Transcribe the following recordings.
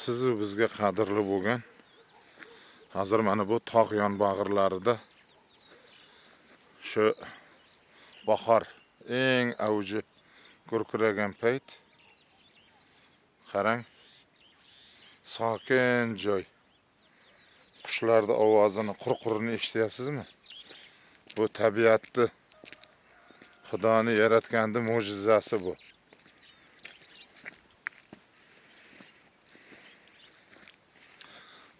sizu bizga qadrli bo'lgan. Hozir mana bu tog' yonbag'irlarida shu bahor eng avji gurkiragan payt. Qarang, sokin joy. Qushlarning ovozini, qurqurini eshityapsizmi? Bu tabiatni, Xudoni yaratganning mo'jizasi bu.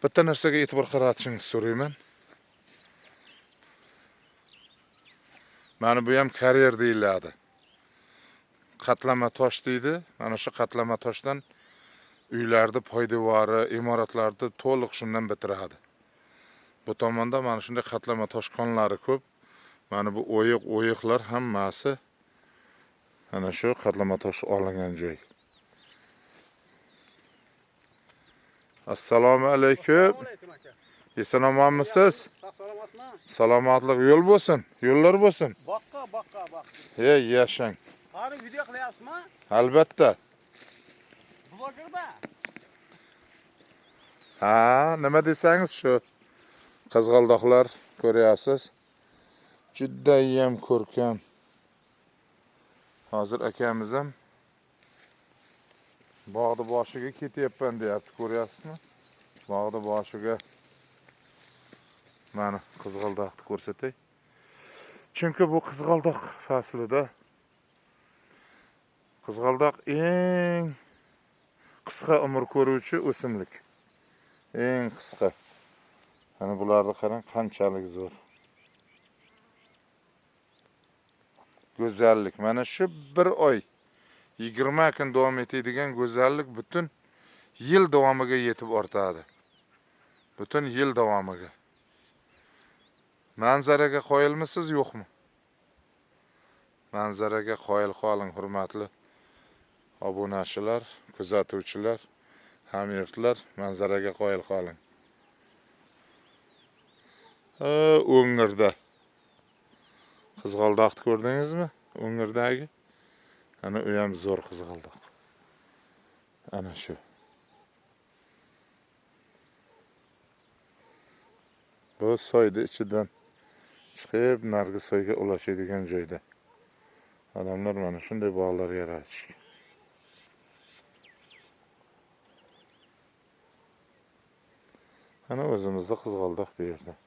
Bitta narsaga e'tibor qaratishingizni so'rayman. Mana bu ham karyer deyiladi. Qatlama tosh deydi. Mana shu qatlama toshdan uylarda poydevori, imoratlarda to'liq shundan bitiradi. Bu tomonda mana shunday qatlama tosh konlari ko'p. Mana bu o'yiqlar hammasi ana shu qatlama tosh olingan joy. Assalomu alaykum. Eson-omonmisiz? Salomatlik yo'l bo'lsin, yo'llar bo'lsin. Boqqa. Hey, yashang. Qani video qilyapsizmi? Albatta. Blogerda. Ha, nima desangiz shu qizg'aldoqlar ko'ryapsiz. Juda ham ko'rkam. Hozir akamiz ham bog'ni boshiga ketyapman deyapti, ko'ryapsizmi? Bog'ni boshiga mana qizg'aldoqni ko'rsatay. Chunki bu qizg'aldoq faslida qizg'aldoq eng qisqa umr ko'ruvchi o'simlik. Eng qisqa. Mana bularni qarang, qanchalik zo'r. Go'zallik. Mana shu bir oy 20 kun davom etadigan go'zallik butun yil davomiga yetib ortadi. Butun yil davomiga. Manzaraga qoyilmisiz, yo'qmi? Manzaraga qoyil qoling, hurmatli obunachilar, kuzatuvchilar, hamyurtlar, manzaraga qoyil qoling. O'ngirda qizg'aldoqni ko'rdingizmi? O'ngirdagi. Ana u ham zo'r qizg'aldoq. Ana shu. Bu soyda ichidan chiqib nargi soyga ulashadigan joyda. Odamlar mana shunday bog'lar yaratishgan. Ana o'zimizda qizg'aldoq bu yerda.